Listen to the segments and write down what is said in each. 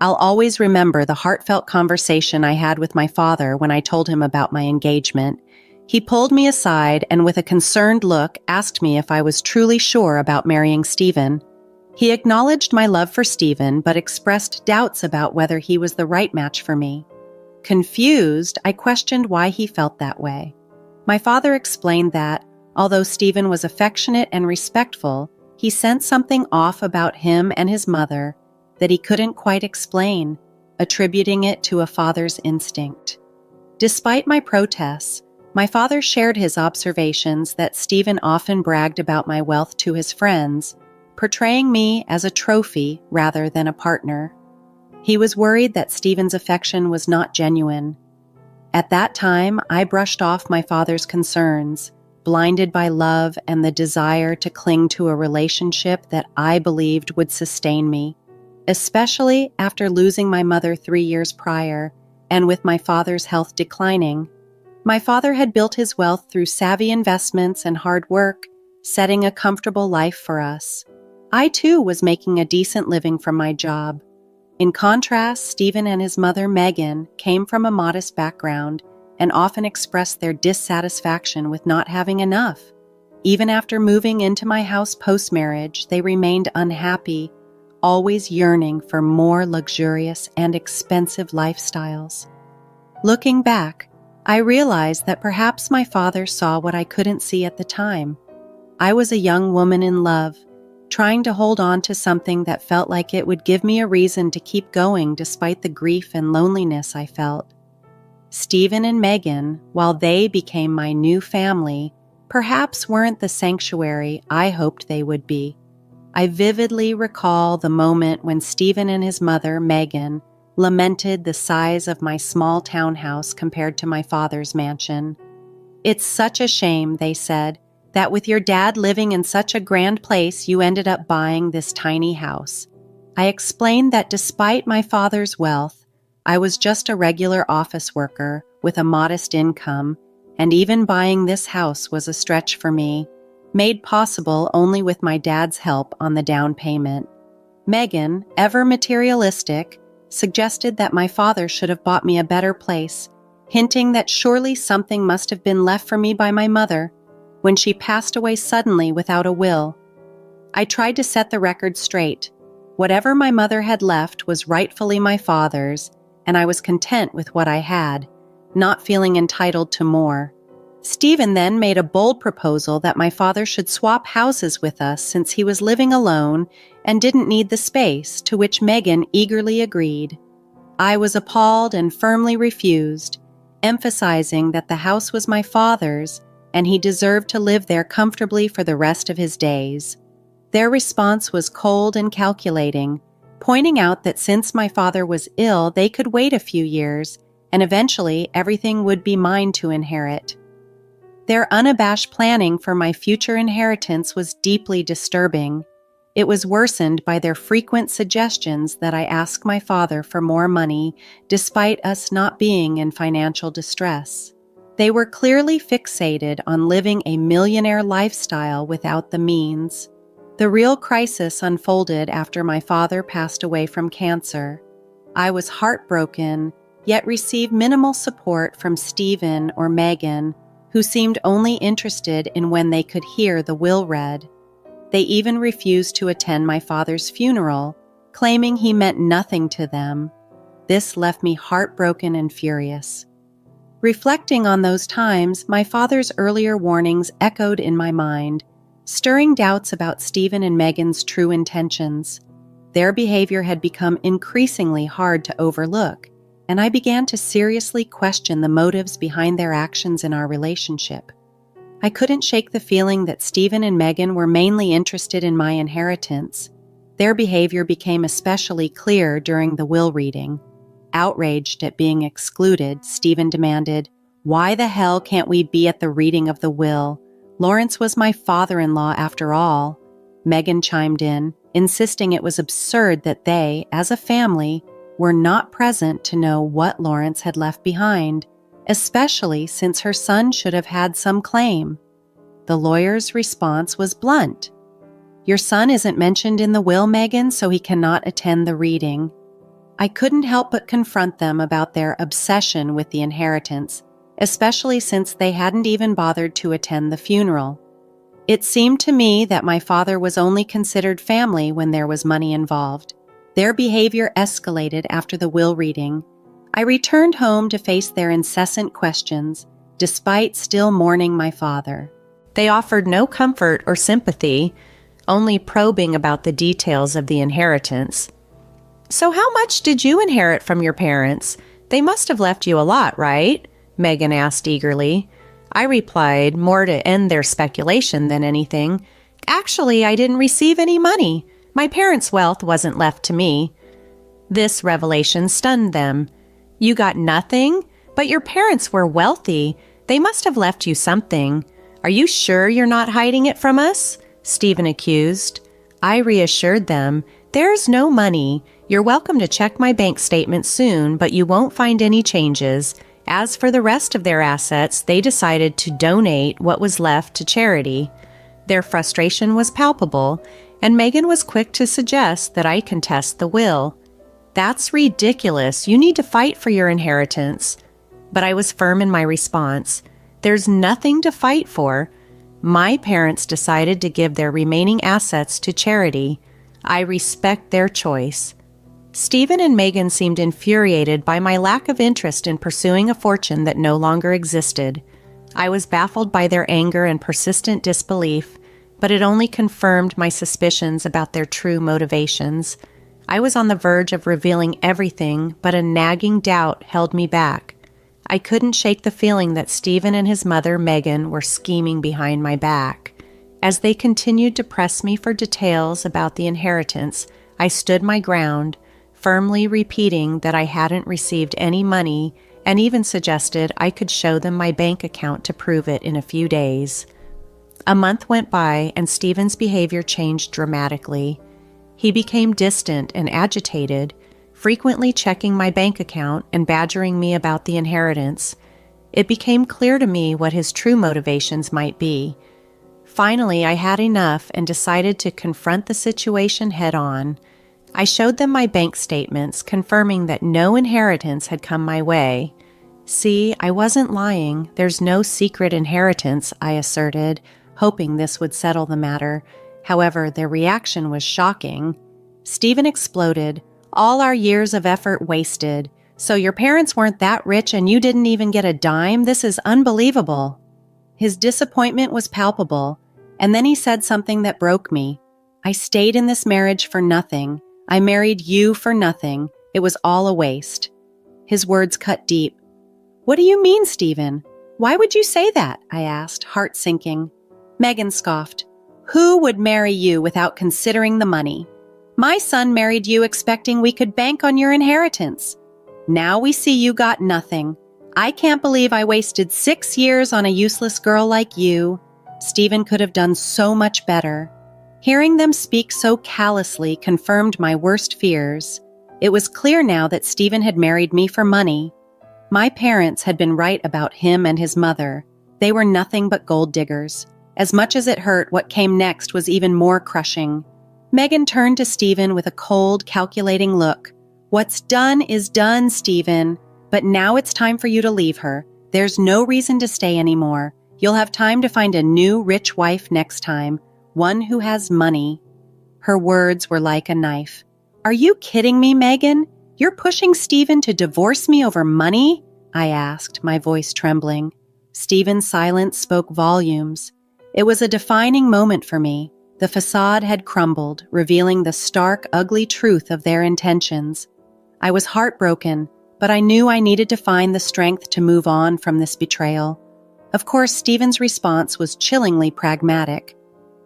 I'll always remember the heartfelt conversation I had with my father when I told him about my engagement. He pulled me aside and with a concerned look asked me if I was truly sure about marrying Stephen. He acknowledged my love for Stephen, but expressed doubts about whether he was the right match for me. Confused, I questioned why he felt that way. My father explained that, although Stephen was affectionate and respectful, he sensed something off about him and his mother that he couldn't quite explain, attributing it to a father's instinct. Despite my protests, my father shared his observations that Stephen often bragged about my wealth to his friends, portraying me as a trophy rather than a partner. He was worried that Stephen's affection was not genuine. At that time, I brushed off my father's concerns, blinded by love and the desire to cling to a relationship that I believed would sustain me, especially after losing my mother 3 years prior and with my father's health declining. My father had built his wealth through savvy investments and hard work, setting a comfortable life for us. I too was making a decent living from my job. In contrast, Stephen and his mother, Megan, came from a modest background and often expressed their dissatisfaction with not having enough. Even after moving into my house post-marriage, they remained unhappy, always yearning for more luxurious and expensive lifestyles. Looking back, I realized that perhaps my father saw what I couldn't see at the time. I was a young woman in love, trying to hold on to something that felt like it would give me a reason to keep going despite the grief and loneliness I felt. Stephen and Megan, while they became my new family, perhaps weren't the sanctuary I hoped they would be. I vividly recall the moment when Stephen and his mother, Megan, lamented the size of my small townhouse compared to my father's mansion. "It's such a shame," they said, "that with your dad living in such a grand place, you ended up buying this tiny house." I explained that despite my father's wealth, I was just a regular office worker with a modest income, and even buying this house was a stretch for me, made possible only with my dad's help on the down payment. Megan, ever materialistic, suggested that my father should have bought me a better place, hinting that surely something must have been left for me by my mother when she passed away suddenly without a will. I tried to set the record straight. Whatever my mother had left was rightfully my father's, and I was content with what I had, not feeling entitled to more. Stephen then made a bold proposal that my father should swap houses with us since he was living alone and didn't need the space, to which Megan eagerly agreed. I was appalled and firmly refused, emphasizing that the house was my father's and he deserved to live there comfortably for the rest of his days. Their response was cold and calculating, pointing out that since my father was ill, they could wait a few years, and eventually everything would be mine to inherit. Their unabashed planning for my future inheritance was deeply disturbing. It was worsened by their frequent suggestions that I ask my father for more money, despite us not being in financial distress. They were clearly fixated on living a millionaire lifestyle without the means. The real crisis unfolded after my father passed away from cancer. I was heartbroken, yet received minimal support from Stephen or Megan, who seemed only interested in when they could hear the will read. They even refused to attend my father's funeral, claiming he meant nothing to them. This left me heartbroken and furious. Reflecting on those times, my father's earlier warnings echoed in my mind, stirring doubts about Stephen and Megan's true intentions. Their behavior had become increasingly hard to overlook, and I began to seriously question the motives behind their actions in our relationship. I couldn't shake the feeling that Stephen and Megan were mainly interested in my inheritance. Their behavior became especially clear during the will reading. Outraged at being excluded, Stephen demanded, "Why the hell can't we be at the reading of the will? Lawrence was my father-in-law after all." Megan chimed in, insisting it was absurd that they, as a family, were not present to know what Lawrence had left behind, especially since her son should have had some claim. The lawyer's response was blunt. "Your son isn't mentioned in the will, Megan, so he cannot attend the reading." I couldn't help but confront them about their obsession with the inheritance, especially since they hadn't even bothered to attend the funeral. It seemed to me that my father was only considered family when there was money involved. Their behavior escalated after the will reading. I returned home to face their incessant questions, despite still mourning my father. They offered no comfort or sympathy, only probing about the details of the inheritance. "So how much did you inherit from your parents? They must have left you a lot, right?" Megan asked eagerly. I replied, more to end their speculation than anything, "Actually, I didn't receive any money. My parents' wealth wasn't left to me." This revelation stunned them. "You got nothing? But your parents were wealthy. They must have left you something. Are you sure you're not hiding it from us?" Stephen accused. I reassured them, "There's no money. You're welcome to check my bank statement soon, but you won't find any changes. As for the rest of their assets, they decided to donate what was left to charity." Their frustration was palpable, and Megan was quick to suggest that I contest the will. "That's ridiculous. You need to fight for your inheritance." But I was firm in my response. "There's nothing to fight for. My parents decided to give their remaining assets to charity. I respect their choice." Stephen and Megan seemed infuriated by my lack of interest in pursuing a fortune that no longer existed. I was baffled by their anger and persistent disbelief, but it only confirmed my suspicions about their true motivations. I was on the verge of revealing everything, but a nagging doubt held me back. I couldn't shake the feeling that Stephen and his mother, Megan, were scheming behind my back. As they continued to press me for details about the inheritance, I stood my ground, firmly repeating that I hadn't received any money, and even suggested I could show them my bank account to prove it in a few days. A month went by, and Stephen's behavior changed dramatically. He became distant and agitated, frequently checking my bank account and badgering me about the inheritance. It became clear to me what his true motivations might be. Finally, I had enough and decided to confront the situation head-on. I showed them my bank statements, confirming that no inheritance had come my way. "See, I wasn't lying. There's no secret inheritance," I asserted, hoping this would settle the matter. However, their reaction was shocking. Stephen exploded. "All our years of effort wasted. So your parents weren't that rich and you didn't even get a dime? This is unbelievable." His disappointment was palpable, and then he said something that broke me. "I stayed in this marriage for nothing. I married you for nothing. It was all a waste." His words cut deep. "What do you mean, Stephen? Why would you say that?" I asked, heart sinking. Megan scoffed. "Who would marry you without considering the money? My son married you expecting we could bank on your inheritance. Now we see you got nothing. I can't believe I wasted 6 years on a useless girl like you. Stephen could have done so much better." Hearing them speak so callously confirmed my worst fears. It was clear now that Stephen had married me for money. My parents had been right about him and his mother. They were nothing but gold diggers. As much as it hurt, what came next was even more crushing. Megan turned to Stephen with a cold, calculating look. "What's done is done, Stephen. But now it's time for you to leave her. There's no reason to stay anymore. You'll have time to find a new, rich wife next time. One who has money." Her words were like a knife. "Are you kidding me, Megan? You're pushing Stephen to divorce me over money?" I asked, my voice trembling. Stephen's silence spoke volumes. It was a defining moment for me. The facade had crumbled, revealing the stark, ugly truth of their intentions. I was heartbroken, but I knew I needed to find the strength to move on from this betrayal. Of course, Stephen's response was chillingly pragmatic.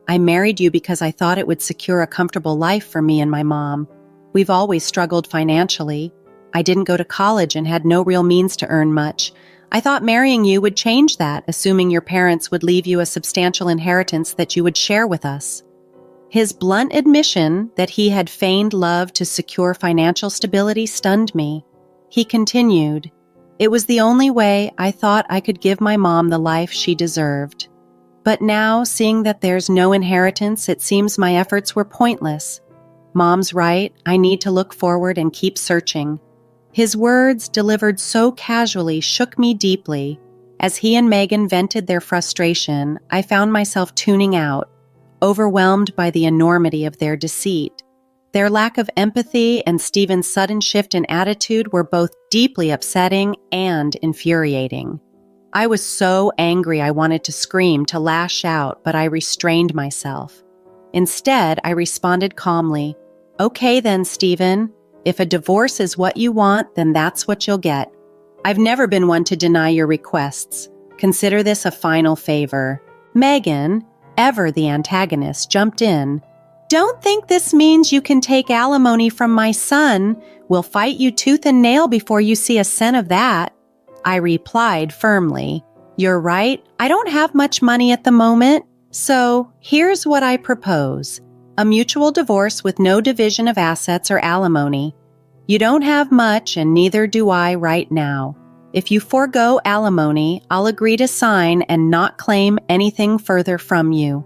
"I married you because I thought it would secure a comfortable life for me and my mom. We've always struggled financially. I didn't go to college and had no real means to earn much. I thought marrying you would change that, assuming your parents would leave you a substantial inheritance that you would share with us." His blunt admission that he had feigned love to secure financial stability stunned me. He continued, "It was the only way I thought I could give my mom the life she deserved. But now, seeing that there's no inheritance, it seems my efforts were pointless. Mom's right, I need to look forward and keep searching. His words, delivered so casually, shook me deeply. As he and Megan vented their frustration, I found myself tuning out, overwhelmed by the enormity of their deceit. Their lack of empathy and Stephen's sudden shift in attitude were both deeply upsetting and infuriating. I was so angry I wanted to scream, to lash out, but I restrained myself. Instead, I responded calmly, "Okay then, Stephen. If a divorce is what you want, then that's what you'll get. I've never been one to deny your requests. Consider this a final favor." Megan, ever the antagonist, jumped in. "Don't think this means you can take alimony from my son. We'll fight you tooth and nail before you see a cent of that." I replied firmly, "You're right, I don't have much money at the moment. So here's what I propose. A mutual divorce with no division of assets or alimony. You don't have much and neither do I right now. If you forego alimony, I'll agree to sign and not claim anything further from you."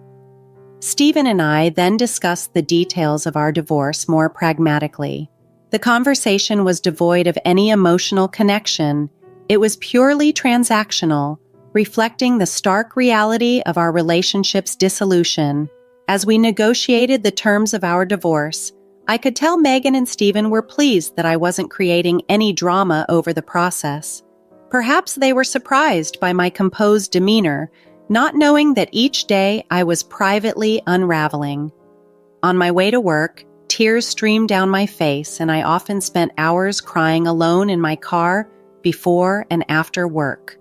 Stephen and I then discussed the details of our divorce more pragmatically. The conversation was devoid of any emotional connection. It was purely transactional, reflecting the stark reality of our relationship's dissolution. As we negotiated the terms of our divorce, I could tell Megan and Stephen were pleased that I wasn't creating any drama over the process. Perhaps they were surprised by my composed demeanor, not knowing that each day I was privately unraveling. On my way to work, tears streamed down my face, and I often spent hours crying alone in my car before and after work.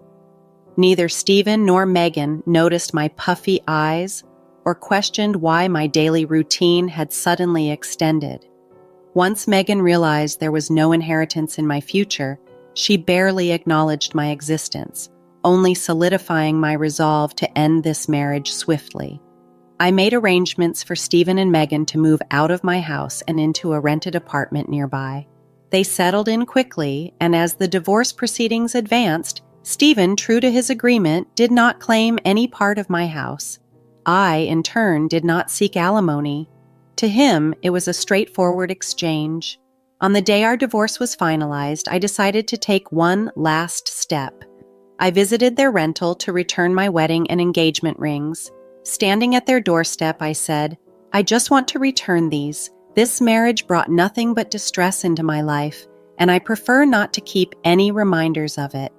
Neither Stephen nor Megan noticed my puffy eyes or questioned why my daily routine had suddenly extended. Once Megan realized there was no inheritance in my future, she barely acknowledged my existence, only solidifying my resolve to end this marriage swiftly. I made arrangements for Stephen and Megan to move out of my house and into a rented apartment nearby. They settled in quickly, and as the divorce proceedings advanced, Stephen, true to his agreement, did not claim any part of my house. I, in turn, did not seek alimony. To him, it was a straightforward exchange. On the day our divorce was finalized, I decided to take one last step. I visited their rental to return my wedding and engagement rings. Standing at their doorstep, I said, "I just want to return these. This marriage brought nothing but distress into my life, and I prefer not to keep any reminders of it."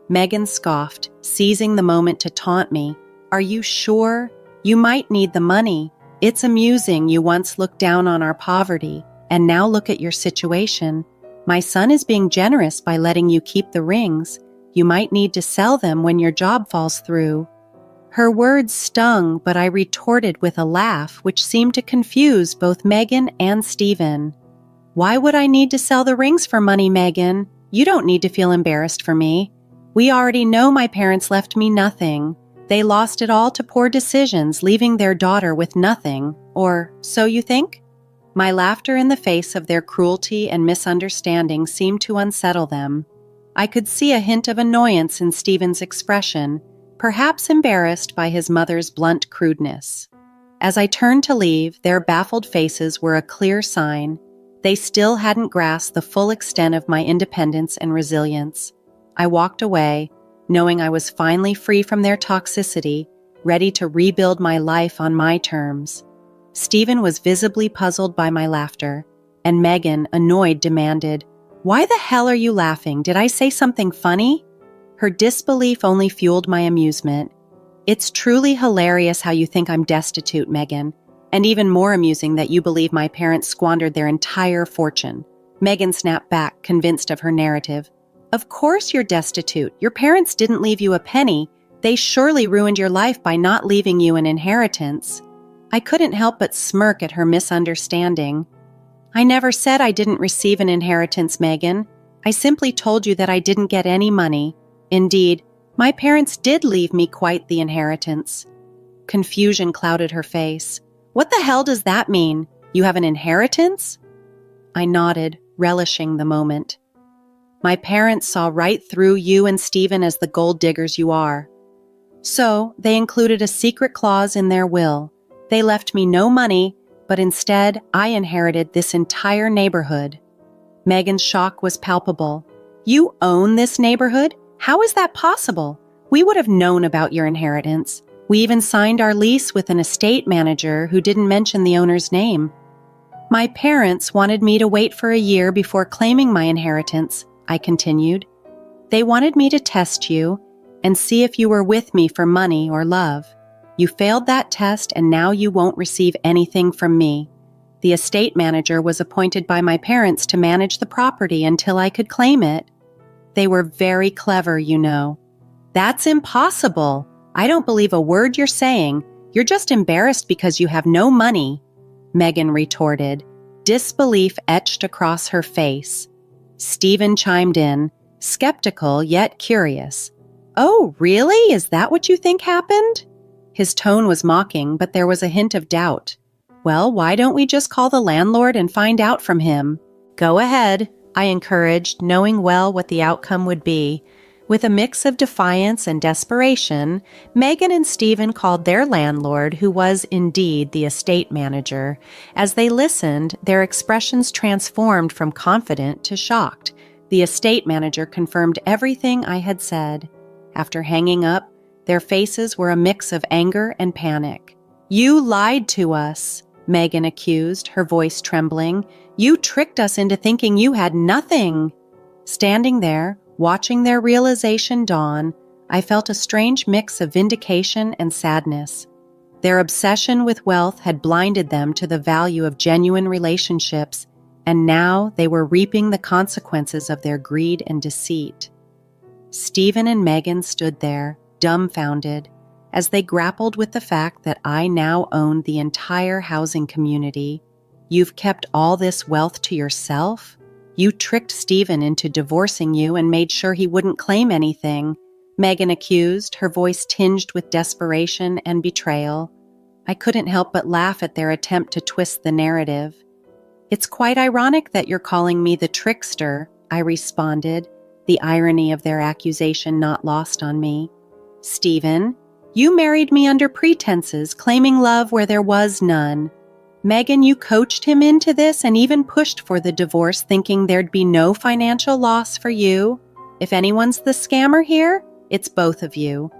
Megan scoffed, seizing the moment to taunt me. "Are you sure? You might need the money. It's amusing you once looked down on our poverty, and now look at your situation. My son is being generous by letting you keep the rings. You might need to sell them when your job falls through." Her words stung, but I retorted with a laugh which seemed to confuse both Megan and Stephen. "Why would I need to sell the rings for money, Megan? You don't need to feel embarrassed for me. We already know my parents left me nothing. They lost it all to poor decisions, leaving their daughter with nothing. Or so you think?" My laughter in the face of their cruelty and misunderstanding seemed to unsettle them. I could see a hint of annoyance in Stephen's expression, perhaps embarrassed by his mother's blunt crudeness. As I turned to leave, their baffled faces were a clear sign. They still hadn't grasped the full extent of my independence and resilience. I walked away, knowing I was finally free from their toxicity, ready to rebuild my life on my terms. Stephen was visibly puzzled by my laughter, and Megan, annoyed, demanded, "Why the hell are you laughing? Did I say something funny?" Her disbelief only fueled my amusement. "It's truly hilarious how you think I'm destitute, Megan, and even more amusing that you believe my parents squandered their entire fortune." Megan snapped back, convinced of her narrative. "Of course you're destitute. Your parents didn't leave you a penny. They surely ruined your life by not leaving you an inheritance." I couldn't help but smirk at her misunderstanding. "I never said I didn't receive an inheritance, Megan. I simply told you that I didn't get any money. Indeed, my parents did leave me quite the inheritance." Confusion clouded her face. "What the hell does that mean? You have an inheritance?" I nodded, relishing the moment. "My parents saw right through you and Stephen as the gold diggers you are. So they included a secret clause in their will. They left me no money, but instead I inherited this entire neighborhood. Megan's shock was palpable. You own this neighborhood? How is that possible? We would have known about your inheritance. We even signed our lease with an estate manager who didn't mention the owner's name. My parents wanted me to wait for a year before claiming my inheritance, I continued. They wanted me to test you and see if you were with me for money or love. You failed that test and now you won't receive anything from me. The estate manager was appointed by my parents to manage the property until I could claim it. They were very clever, you know. That's impossible. I don't believe a word you're saying. You're just embarrassed because you have no money, Megan retorted, disbelief etched across her face. Stephen chimed in, skeptical yet curious. Oh, really? Is that what you think happened? His tone was mocking, but there was a hint of doubt. Well, why don't we just call the landlord and find out from him? Go ahead, I encouraged, knowing well what the outcome would be. With a mix of defiance and desperation, Megan and Stephen called their landlord, who was indeed the estate manager. As they listened, their expressions transformed from confident to shocked. The estate manager confirmed everything I had said. After hanging up, their faces were a mix of anger and panic. You lied to us, Megan accused, her voice trembling. You tricked us into thinking you had nothing. Standing there, watching their realization dawn, I felt a strange mix of vindication and sadness. Their obsession with wealth had blinded them to the value of genuine relationships, and now they were reaping the consequences of their greed and deceit. Stephen and Megan stood there, dumbfounded, as they grappled with the fact that I now owned the entire housing community. You've kept all this wealth to yourself? You tricked Stephen into divorcing you and made sure he wouldn't claim anything, Megan accused, her voice tinged with desperation and betrayal. I couldn't help but laugh at their attempt to twist the narrative. It's quite ironic that you're calling me the trickster, I responded, the irony of their accusation not lost on me. Stephen, you married me under pretenses, claiming love where there was none. Megan, you coached him into this and even pushed for the divorce, thinking there'd be no financial loss for you. If anyone's the scammer here, it's both of you.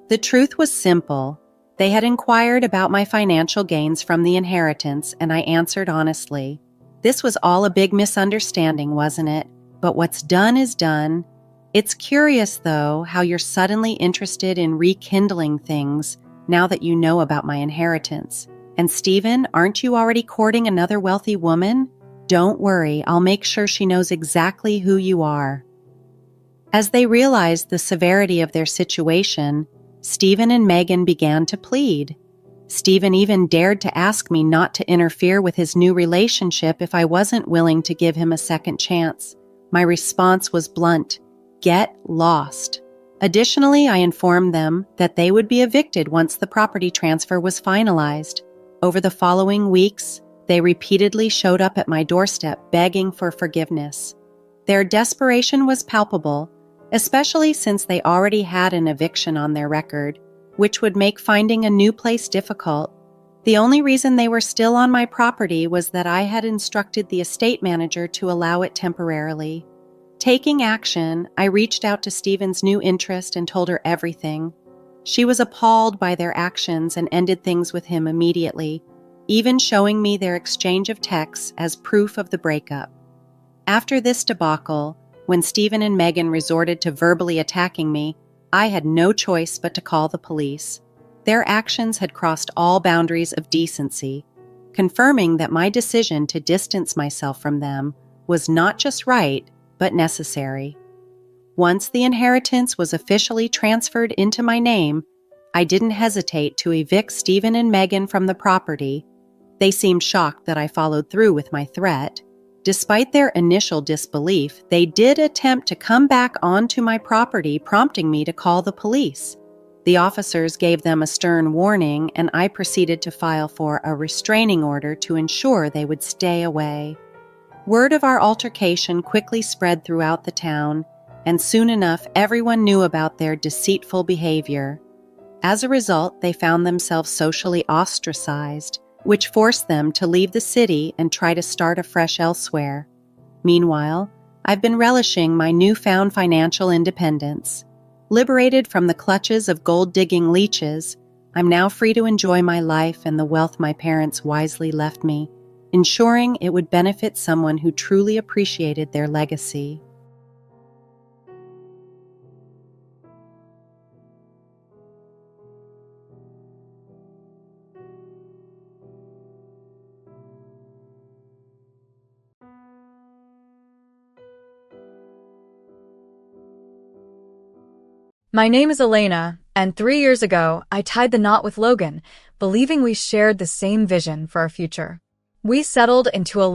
The truth was simple. They had inquired about my financial gains from the inheritance, and I answered honestly. This was all a big misunderstanding, wasn't it? But what's done is done. It's curious, though, how you're suddenly interested in rekindling things now that you know about my inheritance. And Stephen, aren't you already courting another wealthy woman? Don't worry, I'll make sure she knows exactly who you are. As they realized the severity of their situation, Stephen and Megan began to plead. Stephen even dared to ask me not to interfere with his new relationship if I wasn't willing to give him a second chance. My response was blunt. Get lost. Additionally, I informed them that they would be evicted once the property transfer was finalized. Over the following weeks, they repeatedly showed up at my doorstep begging for forgiveness. Their desperation was palpable, especially since they already had an eviction on their record, which would make finding a new place difficult. The only reason they were still on my property was that I had instructed the estate manager to allow it temporarily. Taking action, I reached out to Stephen's new interest and told her everything. She was appalled by their actions and ended things with him immediately, even showing me their exchange of texts as proof of the breakup. After this debacle, when Stephen and Megan resorted to verbally attacking me, I had no choice but to call the police. Their actions had crossed all boundaries of decency, confirming that my decision to distance myself from them was not just right, but necessary. Once the inheritance was officially transferred into my name, I didn't hesitate to evict Stephen and Megan from the property. They seemed shocked that I followed through with my threat. Despite their initial disbelief, they did attempt to come back onto my property, prompting me to call the police. The officers gave them a stern warning, and I proceeded to file for a restraining order to ensure they would stay away. Word of our altercation quickly spread throughout the town, and soon enough everyone knew about their deceitful behavior. As a result, they found themselves socially ostracized, which forced them to leave the city and try to start afresh elsewhere. Meanwhile, I've been relishing my newfound financial independence. Liberated from the clutches of gold-digging leeches, I'm now free to enjoy my life and the wealth my parents wisely left me, ensuring it would benefit someone who truly appreciated their legacy. My name is Elena, and 3 years ago, I tied the knot with Logan, believing we shared the same vision for our future. We settled into a